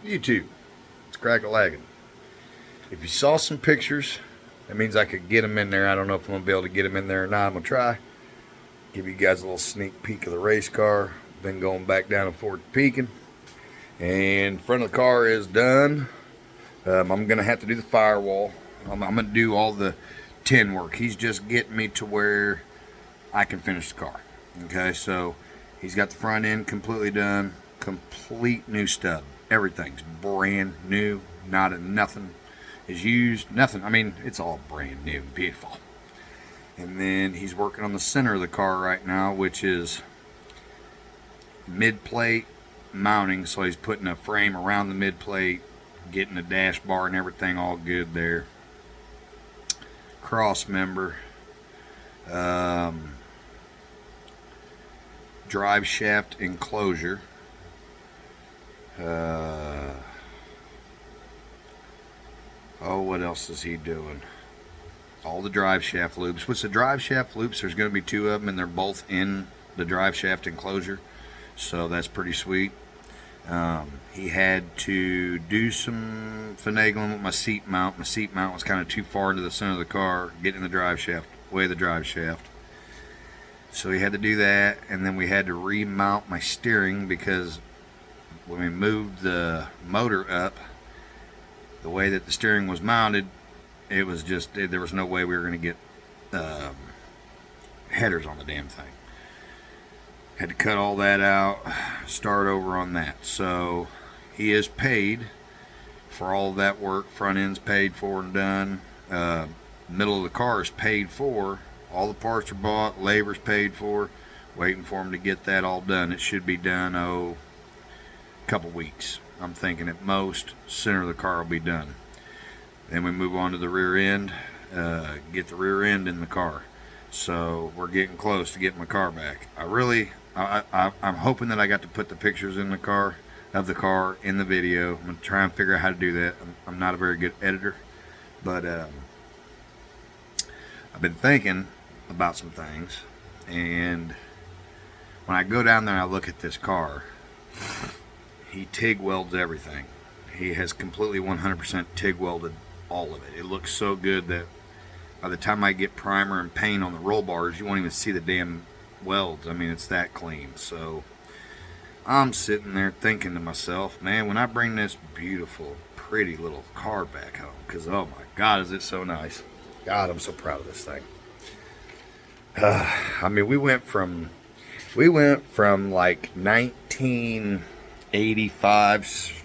YouTube, it's crack-a-lagging. If you saw some pictures, that means I could get them in there. I don't know if I'm going to be able to get them in there or not. I'm going to try. Give you guys a little sneak peek of the race car. Then going back down and forth peeking. And front of the car is done. I'm going to have to do the firewall. I'm going to do all the tin work. He's just getting me to where I can finish the car. Okay, so he's got the front end completely done. Complete new stud. Everything's brand new. Nothing is used. Nothing. I mean, it's all brand new and beautiful. And then he's working on the center of the car right now, which is mid-plate mounting. So he's putting a frame around the mid-plate, getting the dash bar and everything all good there. Cross member. Drive shaft enclosure. What else is he doing? All the drive shaft loops. With the drive shaft loops, there's going to be two of them, and they're both in the drive shaft enclosure, so that's pretty sweet. He had to do some finagling with my seat mount. My seat mount was kind of too far into the center of the car, getting the drive shaft, way of the drive shaft. So he had to do that, and then we had to remount my steering because when we moved the motor up, the way that the steering was mounted, it was just, there was no way we were going to get headers on the damn thing. Had to cut all that out, start over on that. So he is paid for all of that work. Front end's paid for and done. Middle of the car is paid for. All the parts are bought, labor's paid for. Waiting for him to get that all done. It should be done, a couple weeks. I'm thinking at most, center of the car will be done. Then we move on to the rear end, get the rear end in the car. So we're getting close to getting my car back. I'm hoping that I got to put the pictures in the car, of the car, in the video. I'm going to try and figure out how to do that. I'm not a very good editor, but I've been thinking about some things, and when I go down there and I look at this car, he TIG welds everything. He has completely 100% TIG welded all of it. It looks so good that by the time I get primer and paint on the roll bars, you won't even see the damn welds. I mean, it's that clean. So I'm sitting there thinking to myself, man, when I bring this beautiful, pretty little car back home, because oh my God, is it so nice. God, I'm so proud of this thing. I mean, we went from like 1985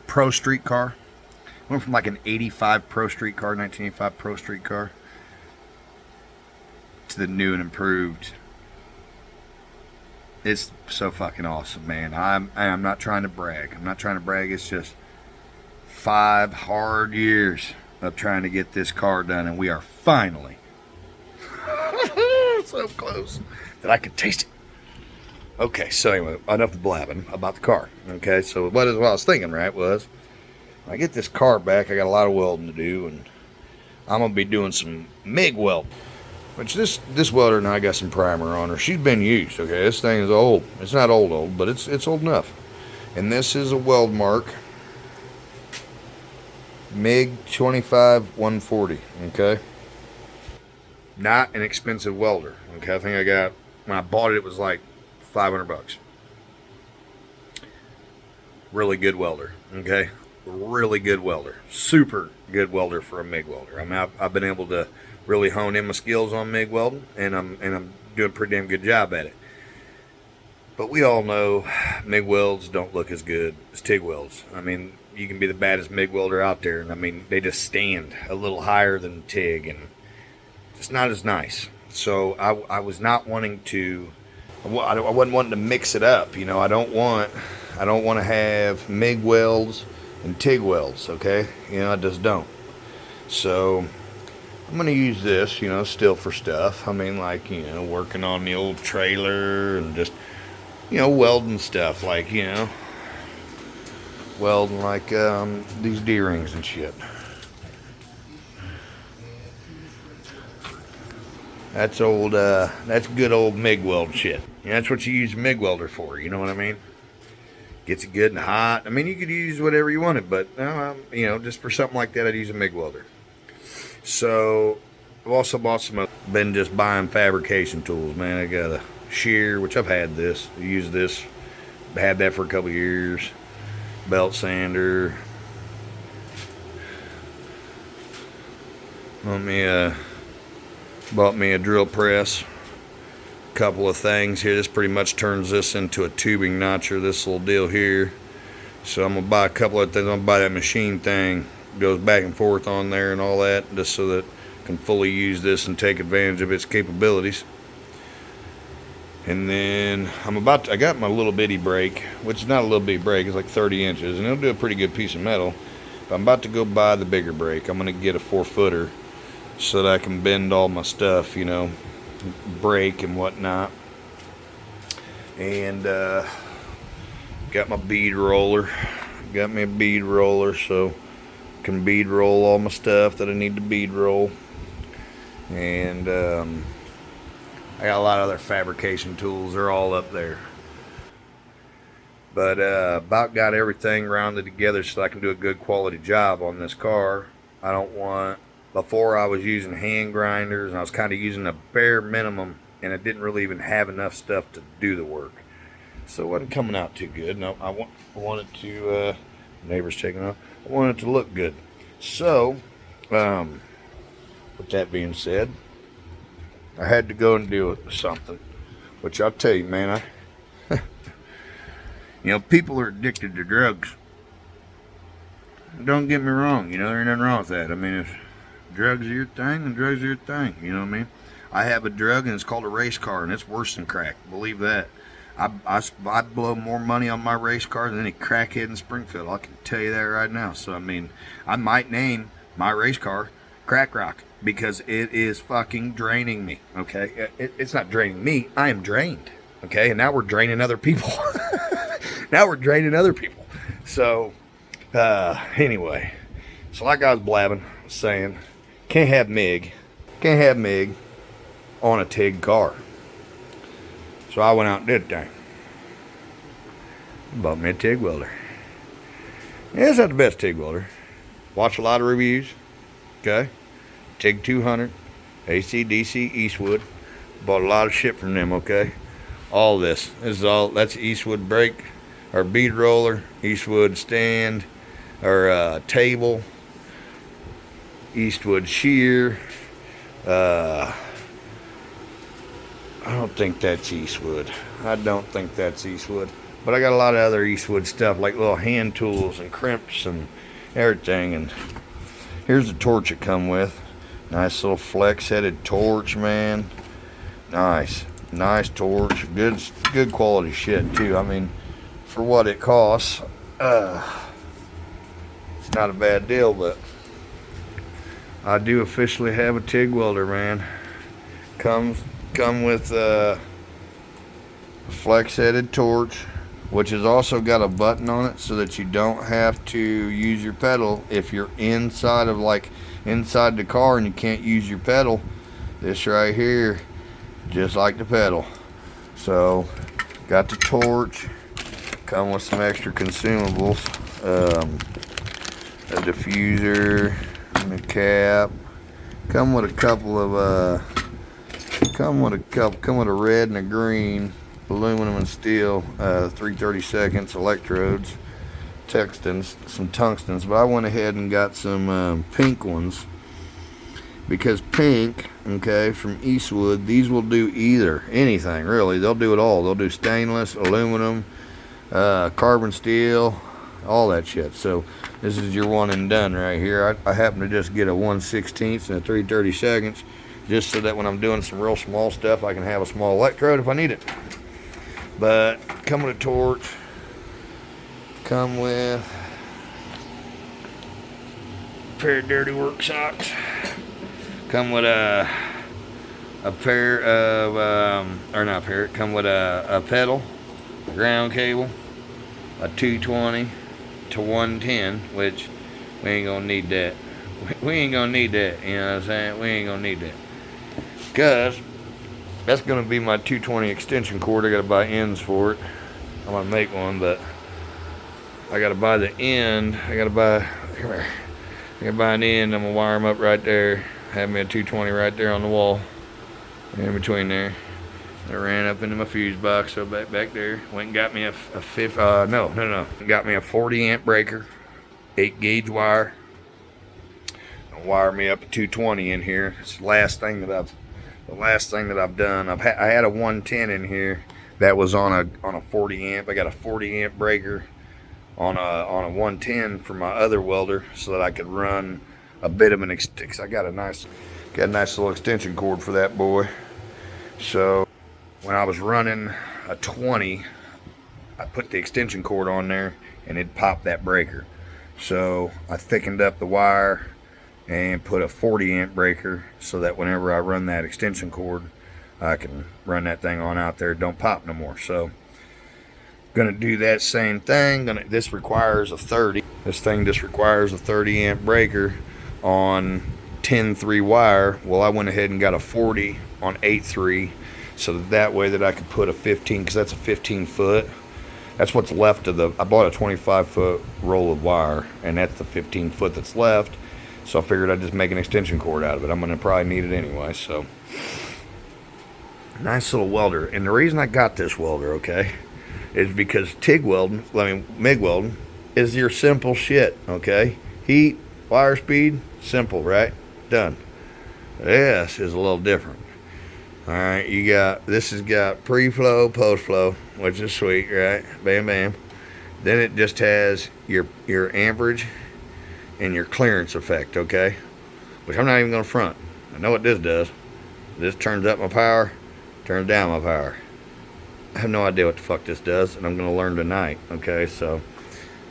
pro street car. Went from like an 85 pro street car, 1985 pro street car, to the new and improved. It's so fucking awesome, man. I'm not trying to brag. It's just 5 hard years of trying to get this car done, and we are finally so close that I could taste it. Okay, so anyway, enough blabbing about the car. Okay, so what I was thinking, right, was when I get this car back, I got a lot of welding to do, and I'm going to be doing some MIG welding. Which this welder and I got some primer on her. She's been used, okay? This thing is old. It's not old, but it's old enough. And this is a weld mark. MIG 25-140, okay? Not an expensive welder, okay? I think I got, when I bought it, it was like $500. Really good welder, okay? Really good welder. Super good welder for a MIG welder. I mean, I've been able to really hone in my skills on MIG welding, and I'm doing a pretty damn good job at it. But we all know MIG welds don't look as good as TIG welds. I mean, you can be the baddest MIG welder out there, and I mean, they just stand a little higher than TIG, and it's not as nice. So I was not wanting to, I wasn't wanting to mix it up. You know, I don't want to have MIG welds and TIG welds, okay? You know, I just don't. So I'm going to use this, you know, still for stuff. I mean, like, you know, working on the old trailer and just, you know, welding stuff, like, you know, welding like these D-rings and shit. That's that's good old MIG weld shit. And that's what you use a MIG welder for, you know what I mean? Gets it good and hot. I mean, you could use whatever you wanted, but you know, just for something like that, I'd use a MIG welder. So I've also bought been just buying fabrication tools, man. I got a shear, which I've had this, used this, had that for a couple years. Belt sander. Bought me a drill press. Couple of things here. This pretty much turns this into a tubing notcher, this little deal here. So I'm gonna buy a couple of things. I'm gonna buy that machine thing, goes back and forth on there and all that, just so that I can fully use this and take advantage of its capabilities. And then I got my little bitty brake, which is not a little bitty brake, it's like 30 inches, and it'll do a pretty good piece of metal. But I'm about to go buy the bigger brake. I'm gonna get a 4-footer so that I can bend all my stuff, you know, brake and whatnot. And got my bead roller. Got me a bead roller so I can bead roll all my stuff that I need to bead roll. And I got a lot of other fabrication tools. They're all up there. But about got everything rounded together so I can do a good quality job on this car. I don't want... Before I was using hand grinders, and I was kind of using a bare minimum, and I didn't really even have enough stuff to do the work. So it wasn't coming out too good. No, I wanted to, neighbors taking off, I wanted it to look good. So, with that being said, I had to go and do something, which I'll tell you, man, you know, people are addicted to drugs. Don't get me wrong, you know, there ain't nothing wrong with that. I mean, if drugs are your thing, then drugs are your thing, you know what I mean? I have a drug, and it's called a race car, and it's worse than crack, believe that. I'd blow more money on my race car than any crackhead in Springfield, I can tell you that right now. So, I mean, I might name my race car Crack Rock, because it is fucking draining me, okay? It's not draining me, I am drained, okay? And now we're draining other people. Now we're draining other people. So, anyway, so like I was blabbing, saying, can't have MIG on a TIG car. So I went out and did that thing. Bought me a TIG welder. Yeah, it's not the best TIG welder. Watched a lot of reviews. Okay. TIG 200, AC/DC, Eastwood. Bought a lot of shit from them, okay? All this is all, that's Eastwood brake, or bead roller, Eastwood stand, or table, Eastwood shear. I don't think that's Eastwood. I don't think that's Eastwood. But I got a lot of other Eastwood stuff, like little hand tools and crimps and everything. And here's the torch it come with. Nice little flex-headed torch, man. Nice torch. Good quality shit too. I mean, for what it costs, it's not a bad deal. But I do officially have a TIG welder, man. Come with a flex-headed torch, which has also got a button on it so that you don't have to use your pedal if you're inside the car and you can't use your pedal. This right here, just like the pedal. So got the torch, come with some extra consumables, a diffuser and a cap, come with a couple of come with a red and a green aluminum and steel 3/32 electrodes, some tungstens, but I went ahead and got some pink ones, because pink, okay, from Eastwood, these will do anything really. They'll do it all. They'll do stainless, aluminum, carbon steel, all that shit. So this is your one and done right here. I happen to just get a 1/16 and a 3/32, just so that when I'm doing some real small stuff, I can have a small electrode if I need it. But come with a torch, come with a pair of dirty work socks, come with a pair of, come with a pedal, a ground cable, a 220 to 110, which we ain't gonna need that. We ain't gonna need that, you know what I'm saying? We ain't gonna need that. because that's going to be my 220 extension cord. I got to buy ends for it. I'm going to make one, but I got to buy the end. I got to buy, come here. I got to buy an end. I'm going to wire them up right there. Have me a 220 right there on the wall. In between there. I ran up into my fuse box, so back there. Went and got me a got me a 40 amp breaker, 8 gauge wire. And wire me up a 220 in here. It's the last thing that I've done. I had a 110 in here that was on a 40 amp. I got a 40 amp breaker on a 110 for my other welder, so that I could run a bit of an I got a nice little extension cord for that boy. So when I was running a 20, I put the extension cord on there and it popped that breaker. So I thickened up the wire and put a 40 amp breaker so that whenever I run that extension cord, I can run that thing on out there. It don't pop no more. So gonna do that same thing. This requires a 30. This thing just requires a 30 amp breaker on 10-3 wire. Well, I went ahead and got a 40 on 8-3, so that way that I could put a 15, because that's a 15 foot. That's what's left of I bought a 25 foot roll of wire, and that's the 15 foot that's left. So I figured I'd just make an extension cord out of it. I'm gonna probably need it anyway. So nice little welder. And the reason I got this welder, okay, is because MIG welding is your simple shit, okay? Heat, wire speed, simple, right? Done. This is a little different. All right, this has got pre-flow, post-flow, which is sweet, right? Bam, bam. Then it just has your amperage and your clearance effect, okay? Which I'm not even gonna front. I know what this does. This turns up my power, turns down my power. I have no idea what the fuck this does, and I'm gonna learn tonight, okay? So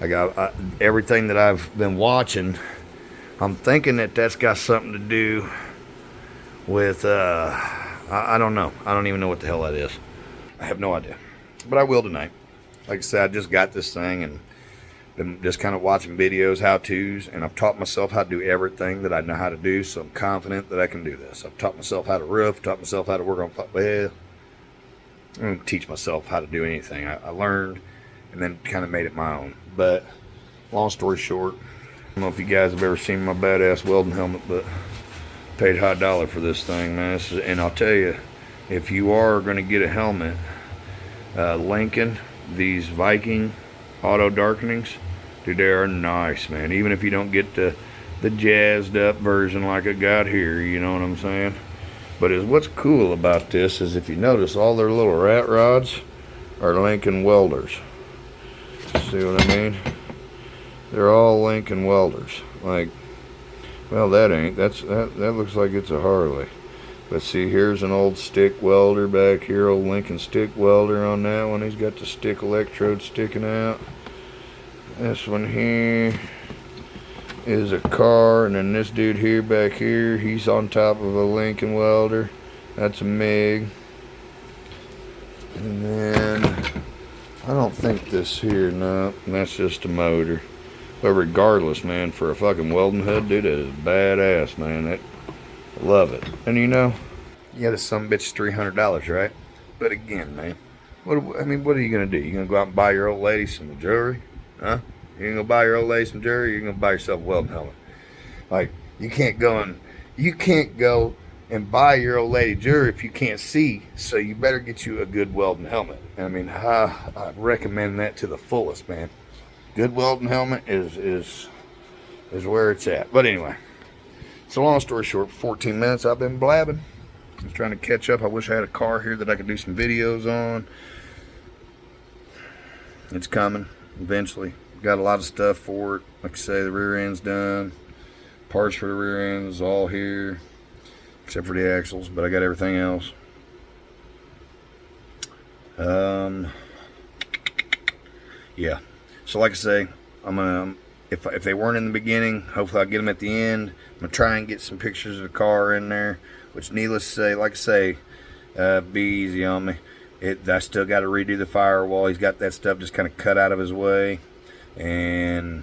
I got everything that I've been watching. I'm thinking that that's got something to do with, I don't know. I don't even know what the hell that is. I have no idea. But I will tonight. Like I said, I just got this thing and been just kind of watching videos, how-tos, and I've taught myself how to do everything that I know how to do, so I'm confident that I can do this. I've taught myself how to roof, taught myself how to work on, well, I don't teach myself how to do anything. I learned and then kind of made it my own. But long story short, I don't know if you guys have ever seen my badass welding helmet, but paid high dollar for this thing, man. And I'll tell you, if you are going to get a helmet, Lincoln, these Viking auto darkenings, dude, they are nice, man. Even if you don't get the jazzed up version like I got here, you know what I'm saying? But what's cool about this is, if you notice, all their little rat rods are Lincoln welders. See what I mean? They're all Lincoln welders. Like, well, that looks like it's a Harley. But see, here's an old stick welder back here, old Lincoln stick welder on that one. He's got the stick electrode sticking out. This one here is a car, and then this dude here back here, he's on top of a Lincoln welder. That's a MIG. And then I don't think this here, no, that's just a motor. But regardless, man, for a fucking welding hood, dude, that is badass, man. I love it. And you know, yeah, this sumbitch $300, right? But again, man, what are you gonna do? You gonna go out and buy your old lady some jewelry? Huh? You gonna buy your old lady some jewelry? You're gonna buy yourself a welding helmet. Like, you can't go and buy your old lady jewelry if you can't see. So you better get you a good welding helmet. I mean, I recommend that to the fullest, man. Good welding helmet is where it's at. But anyway, so long story short, 14 minutes I've been blabbing. Just trying to catch up. I wish I had a car here that I could do some videos on. It's coming eventually. Got a lot of stuff for it. Like I say, the rear end's done. Parts for the rear end is all here, except for the axles, but I got everything else. Yeah. So like I say, I'm gonna, if they weren't in the beginning, hopefully I'll get them at the end. I'm gonna try and get some pictures of the car in there, which, needless to say, like I say, be easy on me. I still got to redo the firewall. He's got that stuff just kind of cut out of his way, and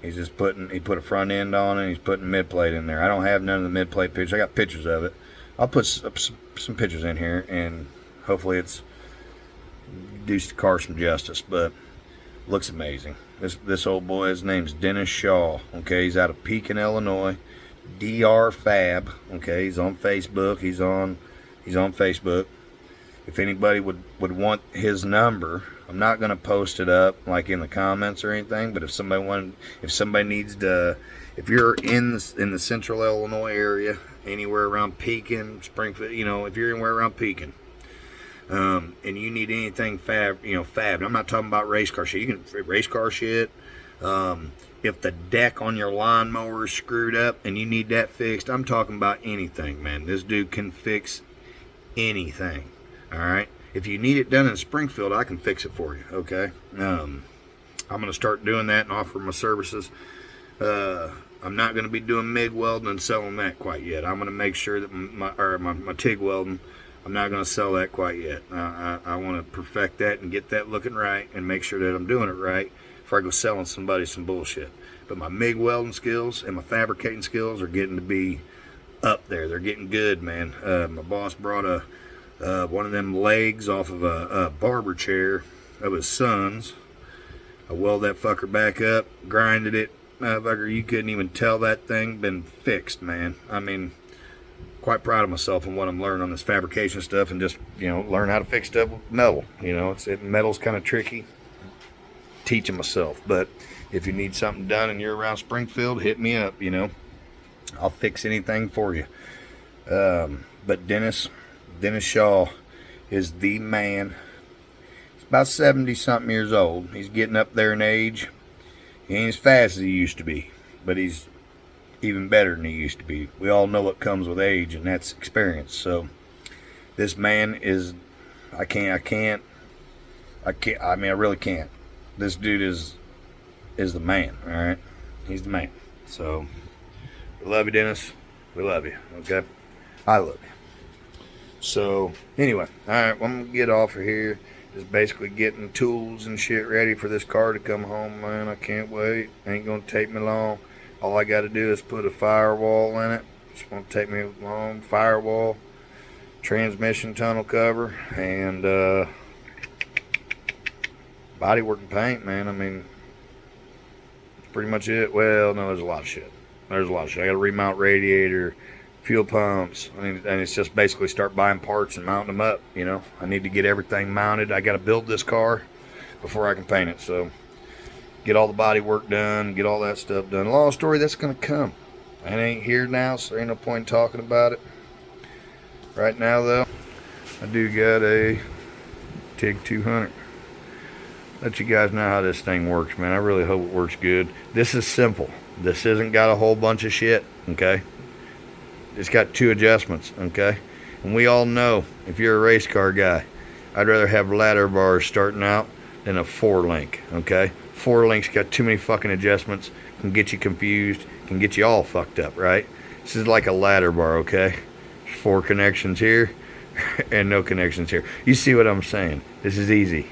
he's just he put a front end on it, and he's putting mid plate in there. I don't have none of the mid plate pictures. I got pictures of it, I'll put some pictures in here, and hopefully it's do the car some justice, but looks amazing. This old boy, his name's Dennis Shaw. Okay, he's out of Pekin, Illinois. DR Fab. Okay, he's on Facebook. He's on Facebook. If anybody would want his number, I'm not gonna post it up like in the comments or anything. But if somebody needs to, if you're in the central Illinois area, anywhere around Pekin, Springfield, you know, if you're anywhere around Pekin, and you need anything fab, fab. I'm not talking about race car shit. You can race car shit. If the deck on your lawnmower is screwed up and you need that fixed, I'm talking about anything, man. This dude can fix anything. All right. If you need it done in Springfield, I can fix it for you. Okay. I'm gonna start doing that and offer my services. I'm not gonna be doing MIG welding and selling that quite yet. I'm gonna make sure that my TIG welding, I'm not going to sell that quite yet. I want to perfect that and get that looking right and make sure that I'm doing it right before I go selling somebody some bullshit. But my MIG welding skills and my fabricating skills are getting to be up there. They're getting good, man. My boss brought one of them legs off of a barber chair of his son's. I welded that fucker back up, grinded it. Motherfucker, you couldn't even tell that thing been fixed, man. I mean, quite proud of myself and what I'm learning on this fabrication stuff, and just learn how to fix stuff with metal. Metal's kind of tricky. Teaching myself, but if you need something done and you're around Springfield, hit me up. I'll fix anything for you. But Dennis Shaw is the man. He's about 70 something years old. He's getting up there in age. He ain't as fast as he used to be, but he's even better than he used to be. We all know what comes with age, and that's experience. So this man is, I really can't. This dude is the man. All right, he's the man. So we love you, Dennis. We love you. Okay, I love you. So anyway, all right, well, I'm gonna get off of here. Just basically getting tools and shit ready for this car to come home, man. I can't wait. Ain't gonna take me long. All I got to do is put a firewall in it. It's going to take me long. Firewall, transmission tunnel cover, and bodywork and paint, man. I mean, that's pretty much it. Well, no, there's a lot of shit. I got to remount radiator, fuel pumps. And it's just basically start buying parts and mounting them up. I need to get everything mounted. I got to build this car before I can paint it. So get all the body work done, get all that stuff done. Long story, that's going to come. It ain't here now, so there ain't no point in talking about it. Right now, though, I do got a TIG 200. Let you guys know how this thing works, man. I really hope it works good. This is simple. This isn't got a whole bunch of shit, okay? It's got 2 adjustments, okay? And we all know, if you're a race car guy, I'd rather have ladder bars starting out than a 4-link, okay? 4-link's got too many fucking adjustments, can get you confused, can get you all fucked up, right? This is like a ladder bar, okay? There's 4 connections here and no connections here. You see what I'm saying? This is easy.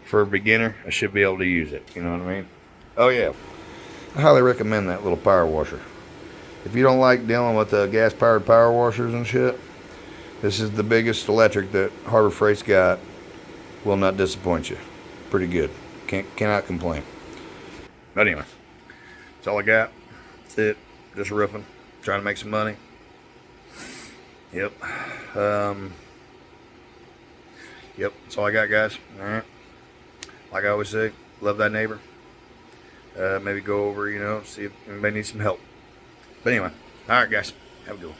For a beginner, I should be able to use it, you know what I mean? Oh yeah, I highly recommend that little power washer. If you don't like dealing with gas-powered power washers and shit, this is the biggest electric that Harbor Freight's got. Will not disappoint you. Pretty good. Cannot complain. But anyway, that's all I got. That's it. Just roofing. Trying to make some money. Yep. Yep. That's all I got, guys. All right. Like I always say, love thy neighbor. Maybe go over, see if anybody needs some help. But anyway, all right, guys. Have a good one.